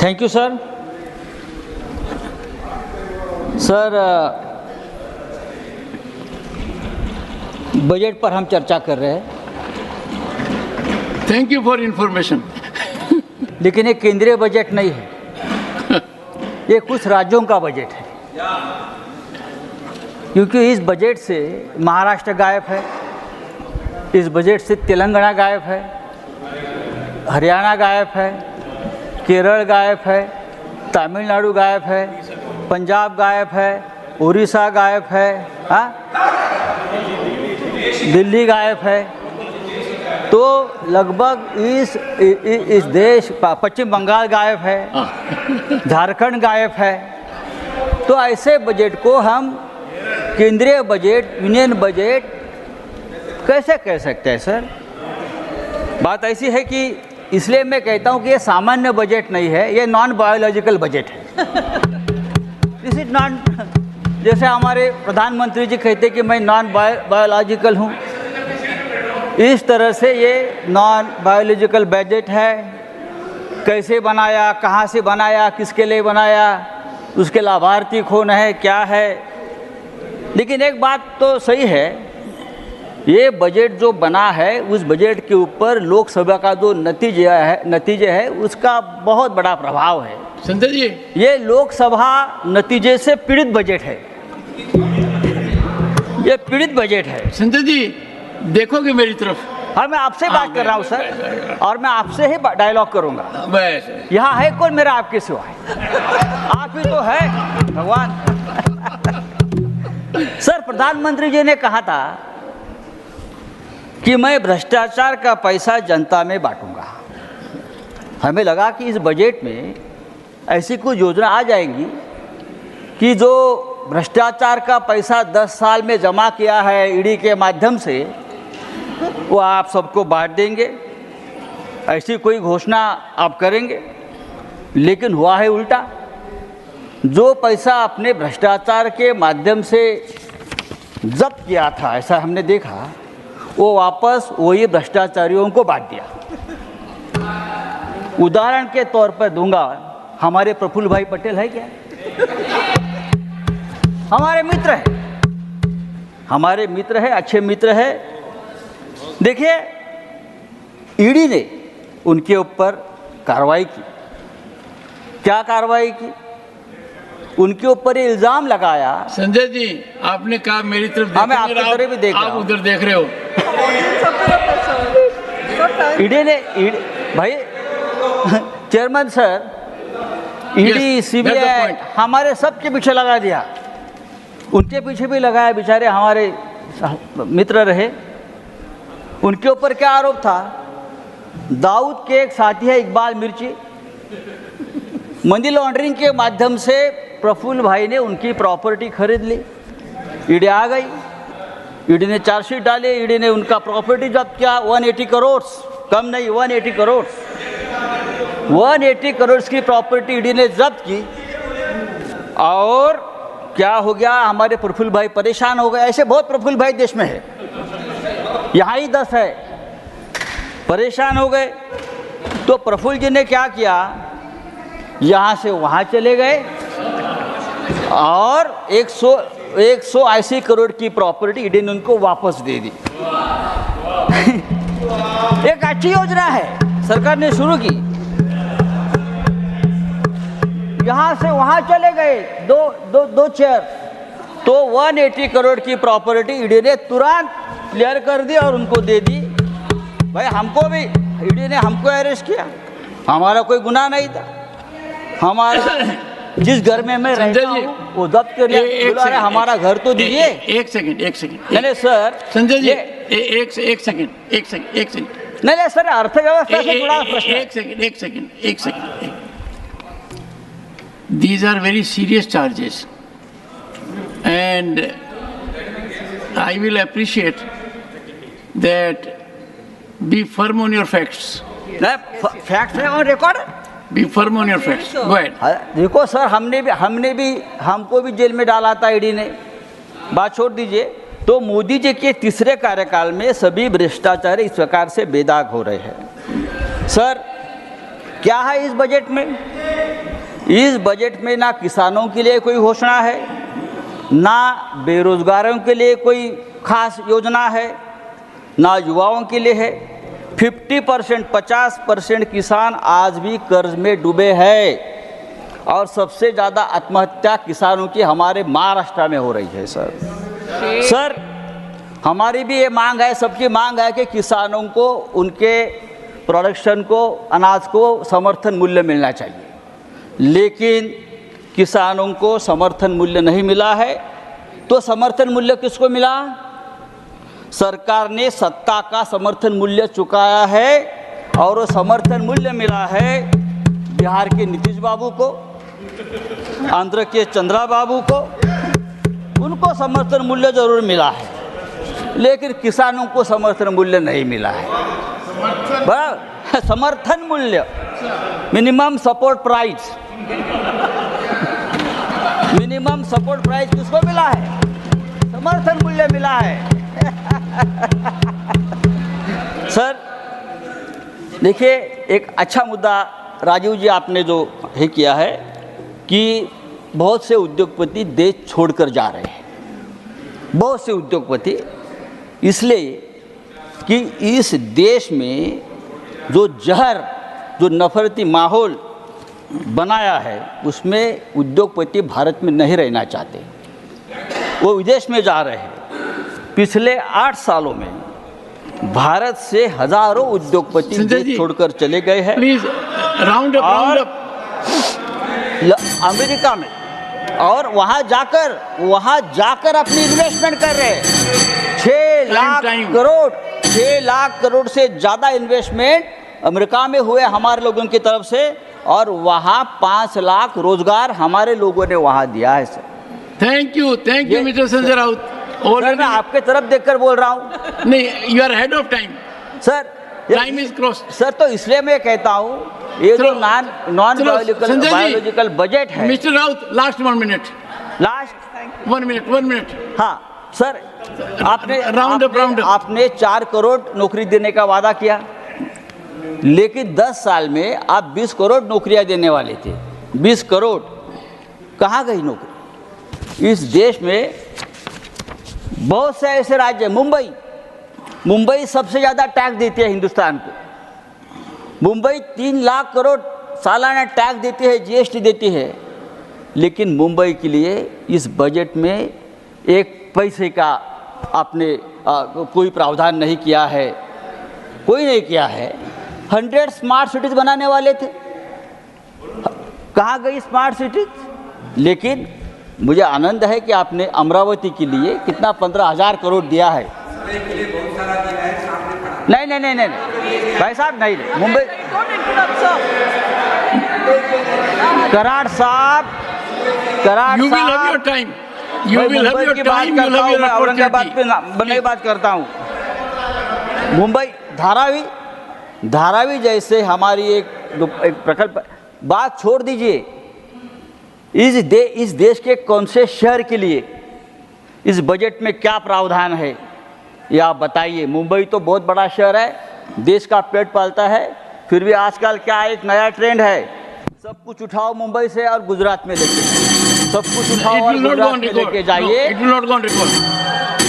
Thank you sir. Sir, budget पर हम चर्चा कर रहे हैं, थैंक यू फॉर इंफॉर्मेशन। लेकिन ये केंद्रीय बजट नहीं है, ये कुछ राज्यों का बजट है। क्योंकि इस बजट से महाराष्ट्र गायब है, इस बजट से तेलंगाना गायब है, हरियाणा गायब है, केरल गायब है, तमिलनाडु गायब है, पंजाब गायब है, उड़ीसा गायब है, दिल्ली गायब है। तो लगभग इस देश, पश्चिम बंगाल गायब है, झारखंड गायब है। तो ऐसे बजट को हम केंद्रीय बजट, यूनियन बजट कैसे कह सकते हैं सर? बात ऐसी है कि इसलिए मैं कहता हूं कि ये सामान्य बजट नहीं है, ये नॉन बायोलॉजिकल बजट है। दिस इज नॉन, जैसे हमारे प्रधानमंत्री जी कहते कि मैं नॉन बायोलॉजिकल हूँ, इस तरह से ये नॉन बायोलॉजिकल बजट है। कैसे बनाया, कहाँ से बनाया, किसके लिए बनाया, उसके लाभार्थी कौन है, क्या है। लेकिन एक बात तो सही है, ये बजट जो बना है उस बजट के ऊपर लोकसभा का जो नतीजे है उसका बहुत बड़ा प्रभाव है। संजय जी, ये लोकसभा नतीजे से पीड़ित बजट है, ये पीड़ित बजट है। संजय जी देखोगे मेरी तरफ? हाँ, मैं आपसे बात कर रहा हूँ सर, और मैं आपसे ही डायलॉग करूँगा। बस, यहाँ है कौन मेरा आपके सिवा? आप ही तो है भगवान। सर, प्रधानमंत्री जी ने कहा था कि मैं भ्रष्टाचार का पैसा जनता में बांटूंगा। हमें लगा कि इस बजट में ऐसी कोई योजना आ जाएगी कि जो भ्रष्टाचार का पैसा 10 साल में जमा किया है ईडी के माध्यम से, वो आप सबको बांट देंगे, ऐसी कोई घोषणा आप करेंगे। लेकिन हुआ है उल्टा। जो पैसा आपने भ्रष्टाचार के माध्यम से जब्त किया था, ऐसा हमने देखा, वो वापस वही भ्रष्टाचारियों को बांट दिया। उदाहरण के तौर पर दूंगा, हमारे प्रफुल्ल भाई पटेल है क्या? हमारे मित्र है, हमारे मित्र है, अच्छे मित्र है। देखिए, ईडी ने उनके ऊपर कार्रवाई की। क्या कार्रवाई की? उनके ऊपर ये इल्जाम लगाया। संजय जी आपने कहा मेरी तरफ देखो, मैं आपकी तरफ भी देख रहा हूं। आप उधर देख रहे हो। ईडी ने, भाई चेयरमैन सर, ईडी, सीबीआई हमारे सबके पीछे लगा दिया, उनके पीछे भी लगाया। बेचारे हमारे मित्र रहे। उनके ऊपर क्या आरोप था? दाऊद के एक साथी है इकबाल मिर्ची, मनी लॉन्ड्रिंग के माध्यम से प्रफुल्ल भाई ने उनकी प्रॉपर्टी खरीद ली। ईडी आ गई, ईडी ने चार्जशीट डाले, ईडी ने उनका प्रॉपर्टी जब्त किया। 180 करोड़, कम नहीं, 180 करोड़, 180 करोड़ की प्रॉपर्टी ईडी ने जब्त की। और क्या हो गया, हमारे प्रफुल्ल भाई परेशान हो गए। ऐसे बहुत प्रफुल्ल भाई देश में है, यहाँ ही 10 है, परेशान हो गए। तो प्रफुल्ल जी ने क्या किया, यहाँ से वहाँ चले गए और 180 करोड़ की प्रॉपर्टी ईडी ने उनको वापस दे दी। एक अच्छी योजना है, सरकार ने शुरू की। यहाँ से वहाँ चले गए, दो चेयर, तो 180 करोड़ की प्रॉपर्टी ईडी ने तुरंत क्लियर कर दी और उनको दे दी। भाई हमको भी ईडी ने हमको अरेस्ट किया, हमारा कोई गुनाह नहीं था। हमारा जिस घर में मैं रहता हूँ वो जब्त कर लिया। हमारा घर तो दीजिए। एक सेकंड नहीं सर, संजय जी एक सेकंड नहीं सर, अर्थव्यवस्था से जुड़ा प्रश्न। एक second These are very serious charges and I will appreciate that. Be firm on your facts. Facts है और record. Be firm on your facts. Go ahead. देखो सर, हमको भी जेल में डाला था ईडी ने। बात छोड़ दीजिए। तो मोदी जी के तीसरे कार्यकाल में सभी भ्रष्टाचारी इस प्रकार से बेदाग हो रहे हैं। सर, क्या है इस बजट में? इस बजट में ना किसानों के लिए कोई घोषणा है, ना बेरोजगारों के लिए कोई खास योजना है, ना युवाओं के लिए है। 50%, 50% किसान आज भी कर्ज में डूबे हैं और सबसे ज़्यादा आत्महत्या किसानों की हमारे महाराष्ट्र में हो रही है। सर हमारी भी ये मांग है, सबकी मांग है कि किसानों को उनके प्रोडक्शन को, अनाज को समर्थन मूल्य मिलना चाहिए, लेकिन किसानों को समर्थन मूल्य नहीं मिला है। तो समर्थन मूल्य किसको मिला? सरकार ने सत्ता का समर्थन मूल्य चुकाया है और वो समर्थन मूल्य मिला है बिहार के नीतीश बाबू को, आंध्र के चंद्रा बाबू को। उनको समर्थन मूल्य जरूर मिला है, लेकिन किसानों को समर्थन मूल्य नहीं मिला है। बराबर, समर्थन मूल्य, minimum support price, minimum support price किसको मिला है? समर्थन मूल्य मिला है। सर देखिए, एक अच्छा मुद्दा राजीव जी आपने जो है किया है कि बहुत से उद्योगपति देश छोड़कर जा रहे हैं। बहुत से उद्योगपति इसलिए कि इस देश में जो जहर, जो नफरती माहौल बनाया है, उसमें उद्योगपति भारत में नहीं रहना चाहते, वो विदेश में जा रहे हैं। पिछले 8 सालों में भारत से हजारों उद्योगपति देश छोड़कर चले गए हैं। प्लीज राउंड अप अमेरिका में, और वहां जाकर अपनी इन्वेस्टमेंट कर रहे हैं। 6 लाख करोड़ से ज़्यादा इन्वेस्टमेंट अमेरिका में हुए हमारे लोगों की तरफ से, और वहाँ 5 लाख रोजगार हमारे लोगों ने वहाँ दिया है। Sir thank you mister Sanjay Raut. Sir मैं आपके तरफ देखकर बोल रहा हूँ। नहीं, you are head of time sir, time is cross. Sir तो इसलिए मैं कहता हूँ ये जो नॉन बायोलॉजिकल बजट है। Mister Raut, last 1 minute, last 1 minute. हाँ सर, आपने राउंड अप आपने 4 करोड़ नौकरी देने का वादा किया, लेकिन 10 साल में आप 20 करोड़ नौकरियां देने वाले थे। 20 करोड़ कहाँ गई नौकरी? इस देश में बहुत से ऐसे राज्य, मुंबई सबसे ज़्यादा टैक्स देती है हिंदुस्तान को। मुंबई 3 लाख करोड़ सालाना टैक्स देती है, जीएसटी देती है, लेकिन मुंबई के लिए इस बजट में एक पैसे का आपने कोई प्रावधान नहीं किया है, कोई नहीं किया है। 100 स्मार्ट सिटीज बनाने वाले थे, कहाँ गई स्मार्ट सिटीज? लेकिन मुझे आनंद है कि आपने अमरावती के लिए कितना 15,000 करोड़ दिया है। नहीं भाई साहब, नहीं मुंबई, कराड़ साहब, You will have your time. You will have your time. You will have your Aurangabad पे बनने की बात करता हूँ। मुंबई धारावी जैसे हमारी एक प्रकल्प, बात छोड़ दीजिए। इस देश के कौन से शहर के लिए इस बजट में क्या प्रावधान है, ये आप बताइए। मुंबई तो बहुत बड़ा शहर है, देश का पेट पालता है, फिर भी आजकल क्या एक नया ट्रेंड है, सब कुछ उठाओ मुंबई से और गुजरात में लेके, सब कुछ उठाओ और गुजरात में लेके जाइए। It will not go on record.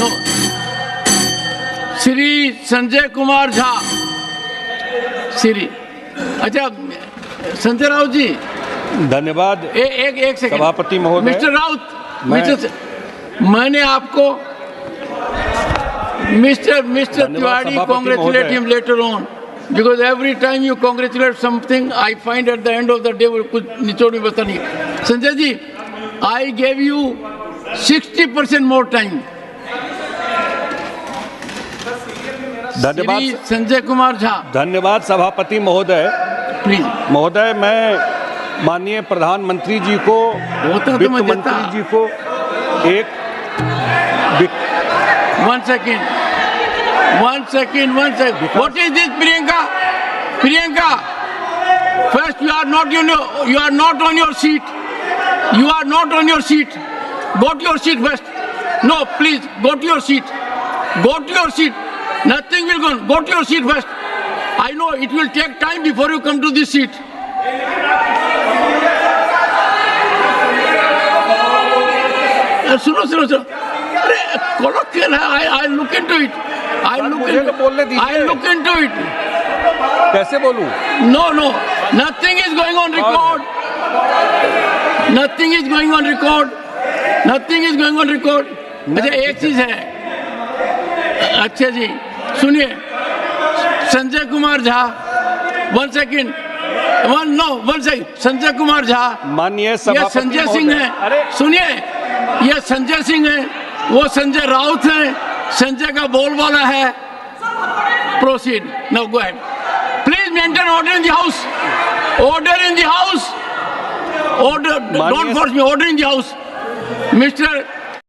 No, Shri Sanjay Kumar Jha, Shri, अच्छा संजय राउत जी, धन्यवाद। एक सेकंड सभापति महोदय। मिस्टर राउत, मैंने आपको mister Tiwari congratulate him later on, because every time you congratulate something, I find at the end of the day कुछ निचोड़ में बता नहीं। Sanjay ji, I gave you 60% more time. धन्यवाद श्री संजय कुमार झा। धन्यवाद सभापति महोदय। प्लीज महोदय, मैं माननीय प्रधानमंत्री जी को, वित्त मंत्री जी को एक One second. What is this, Priyanka? First, you are not on your seat. You are not on your seat. Go to your seat first. No, please, go to your seat. Go to your seat. Nothing will go. Go to your seat first. I know it will take time before you come to this seat. सुनो सुनो सुनो, अरे colloquial है, I look into it, I मुझे तो बोलने दीजिए। Look into it. कैसे बोलूं? No no, nothing is going on record, nothing is going on record, nothing is going on record. अच्छा एक चीज है, अच्छा जी सुनिए, संजय कुमार झा, वन सेकेंड, संजय कुमार झा, माननीय ये सभापति संजय सिंह महोदय। है, सुनिए, ये संजय सिंह है, वो संजय राउत है, संजय का बोलबाला है। Proceed, now go ahead, please maintain order in the house, order in the house, order, don't force me, order in the house. Mister